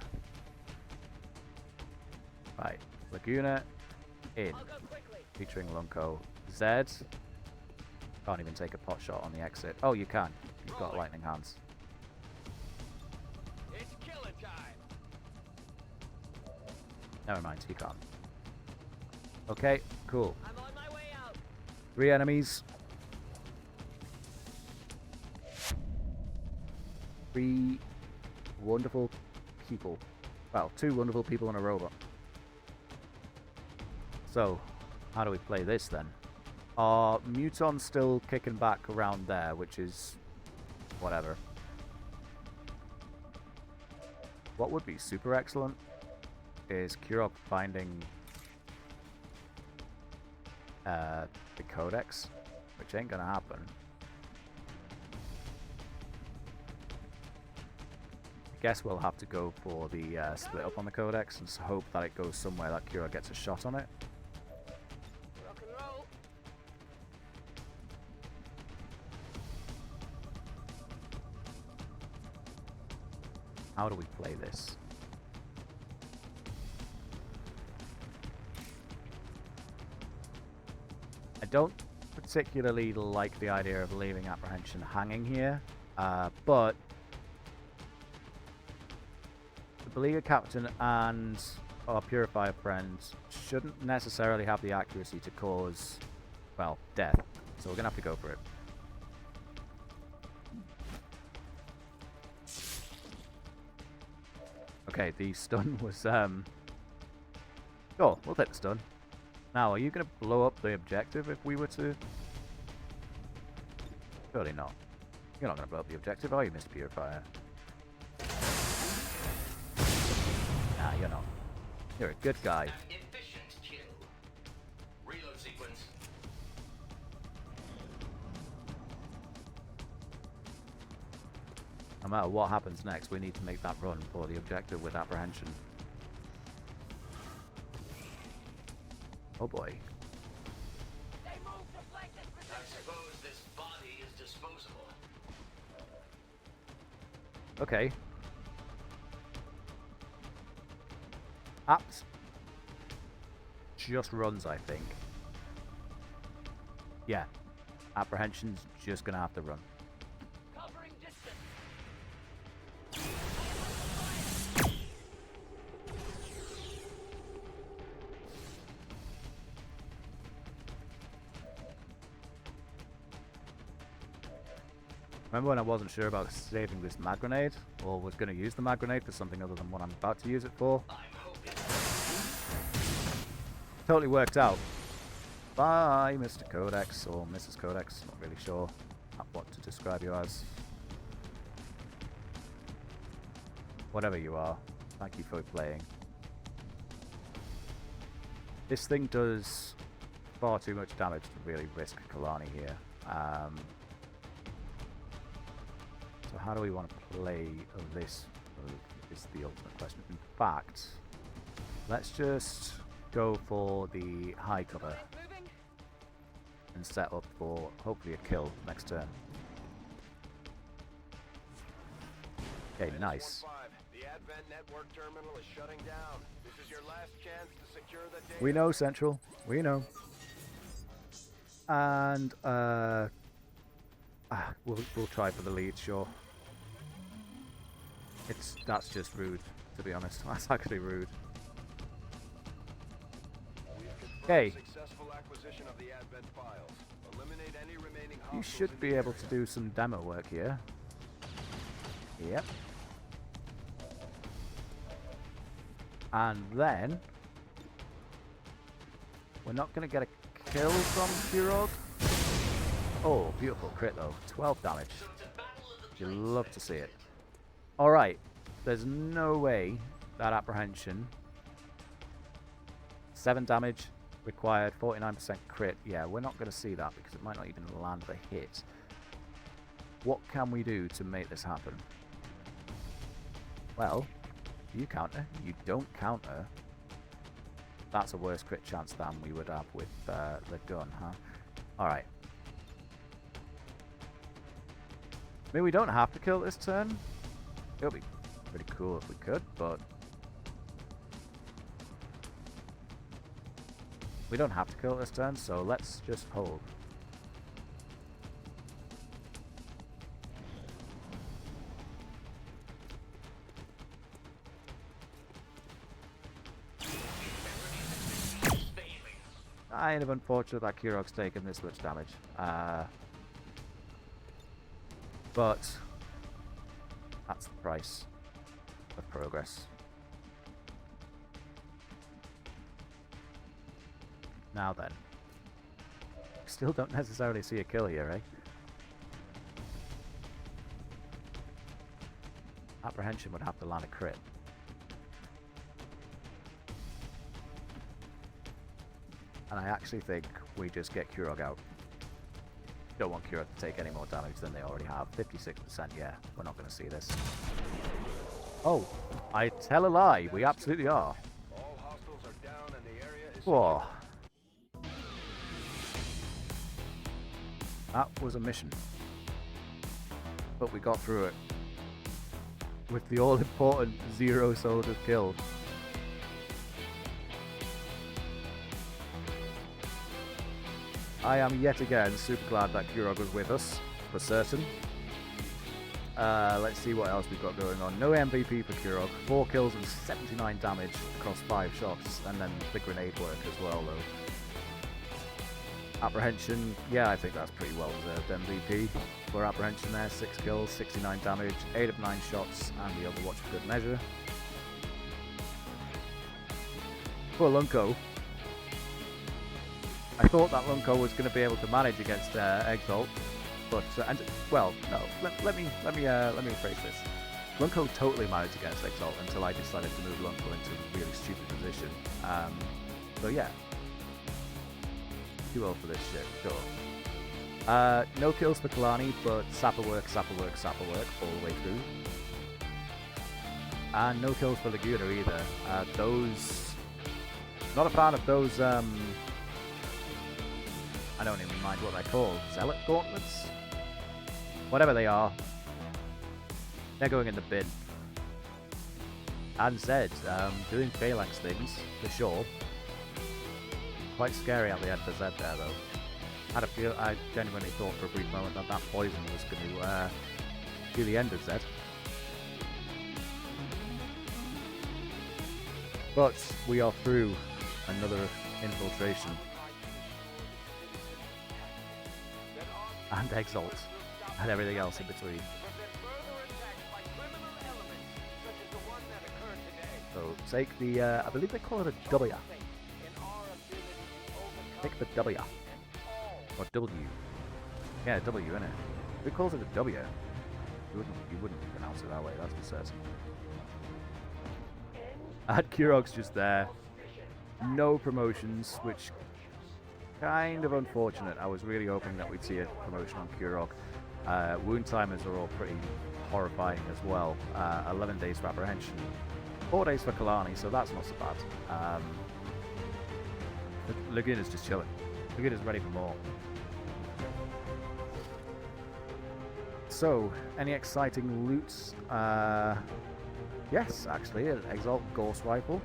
Right. Laguna in, I'll go quickly. featuring Lunko. Zed can't even take a pot shot on the exit. Oh, you can. You've got lightning hands. It's killing time. Never mind, you can't. Okay, cool. I'm on my way out. 3 enemies. 3 wonderful people. Well, 2 wonderful people and a robot. So, how do we play this then? Our Muton's still kicking back around there, which is whatever. What would be super excellent is Kurok finding the codex, which ain't gonna happen. I guess we'll have to go for the split up on the codex and hope that it goes somewhere that Kurok gets a shot on it. Rock and roll. How do we play this? don't particularly like the idea of leaving apprehension hanging here, but the Beleaguer captain and our purifier friends shouldn't necessarily have the accuracy to cause, well, death. So we're gonna have to go for it. Okay, the stun was oh, we'll take the stun. Now, are you gonna blow up the objective if we were to? Surely not. You're not gonna blow up the objective, are you, Mr. Purifier? Nah, you're not. You're a good guy. An efficient kill. Reload sequence. No matter what happens next, we need to make that run for the objective with apprehension. Oh boy. They moved to flank this I position. suppose this body is disposable. Okay. Apps just runs, I think. Yeah. Apprehension's just gonna have to run. Covering distance. Remember when I wasn't sure about saving this mag grenade, or was going to use the mag grenade for something other than what I'm about to use it for? I'm hoping. Totally worked out. Bye, Mr. Codex, or Mrs. Codex, not really sure what to describe you as. Whatever you are, thank you for playing. This thing does far too much damage to really risk Kalani here. So how do we want to play this move is the ultimate question. In fact, let's just go for the high cover Moving. and set up for hopefully a kill next turn. Okay, nice. 1-5. The Advent network terminal is shutting down. This is your last chance to secure the data. We know, Central. We know. And we'll try for the lead, sure. That's just rude, to be honest. That's actually rude. Okay. Successful acquisition of the Advent files. Eliminate any remaining You hostiles should in be the able to area. do some demo work here. Yep. And then we're not going to get a kill from Kurog. Oh, beautiful crit though. 12 damage. So it's a battle of the You plains love then. to see it. Alright. There's no way that apprehension. 7 damage required, 49% crit. Yeah, we're not going to see that because it might not even land the hit. What can we do to make this happen? Well, you counter. You don't counter. That's a worse crit chance than we would have with the gun, huh? Alright. I mean, we don't have to kill this turn. It would be pretty cool if we could, but we don't have to kill this turn, so let's just hold. Kind of unfortunate that Kurog's taken this much damage. But that's the price of progress. Now then. Still don't necessarily see a kill here, eh? Apprehension would have to land a crit. And I actually think we just get Kurog out. Don't want Kurog to take any more damage than they already have. 56%, yeah. We're not going to see this. Oh, I tell a lie. We absolutely are. All hostiles are down and the area is Whoa. That was a mission. But we got through it. With the all-important 0 soldiers killed. I am yet again super glad that Kurog was with us, for certain. Let's see what else we've got going on. No MVP for Kurog. 4 kills and 79 damage across 5 shots, and then the grenade work as well, though. Apprehension, yeah, I think that's pretty well deserved MVP for Apprehension there. 6 kills, 69 damage, 8 of 9 shots, and the Overwatch for good measure. For Lunko, I thought that Lunko was going to be able to manage against Exalt, but well, no. Let me rephrase this. Lunko totally managed against Exalt until I decided to move Lunko into a really stupid position. So yeah, too old for this shit. Sure. No kills for Kalani, but Sapper work all the way through. And no kills for Laguna either. Not a fan of those. I don't even mind what they're called. Zealot gauntlets? Whatever they are. They're going in the bin. And Zed, doing phalanx things, for sure. Quite scary at the end for Zed there, though. I genuinely thought for a brief moment that that poison was going to do the end of Zed. But we are through another infiltration. And Exalt. And everything else in between. So take the, I believe they call it a W. Take the W. Or W. Yeah, W, innit? Who calls it a W? You wouldn't pronounce it that way, that's for certain. And Kurog's just there. No promotions, which kind of unfortunate. I was really hoping that we'd see a promotion on Kurog. Wound timers are all pretty horrifying as well. 11 days for Apprehension. 4 days for Kalani, so that's not so bad. Laguna's just chilling. Laguna's ready for more. So, any exciting loots? Yes, actually, an Exalt Ghost Rifle,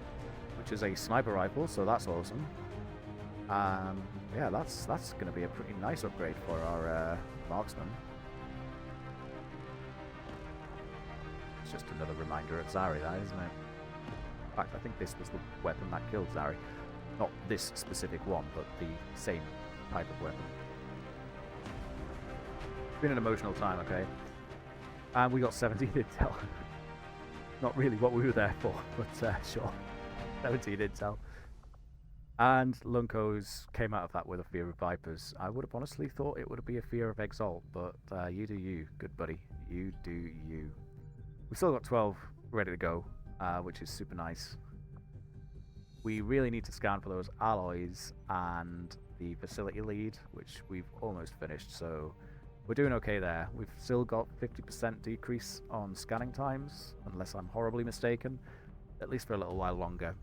which is a sniper rifle, so that's awesome. Yeah, that's going to be a pretty nice upgrade for our marksman. It's just another reminder of Zari, that, isn't it? In fact, I think this was the weapon that killed Zari. Not this specific one, but the same type of weapon. It's been an emotional time, okay? And we got 17 intel. Not really what we were there for, but sure. 17 intel. And Lunko's came out of that with a fear of Vipers. I would have honestly thought it would be a fear of Exalt, but you do you, good buddy. You do you. We've still got 12 ready to go, which is super nice. We really need to scan for those alloys and the facility lead, which we've almost finished, so we're doing okay there. We've still got 50% decrease on scanning times, unless I'm horribly mistaken, at least for a little while longer.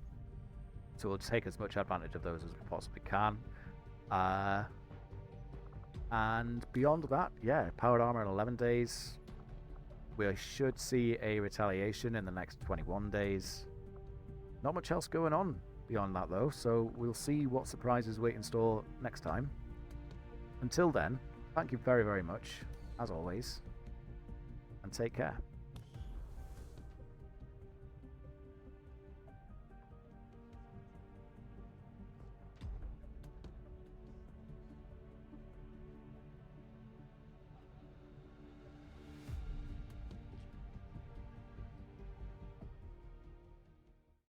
So we'll take as much advantage of those as we possibly can. And beyond that, yeah, powered armor in 11 days. We should see a retaliation in the next 21 days. Not much else going on beyond that though, so we'll see what surprises wait in store next time. Until then, thank you very, very much, as always, and take care.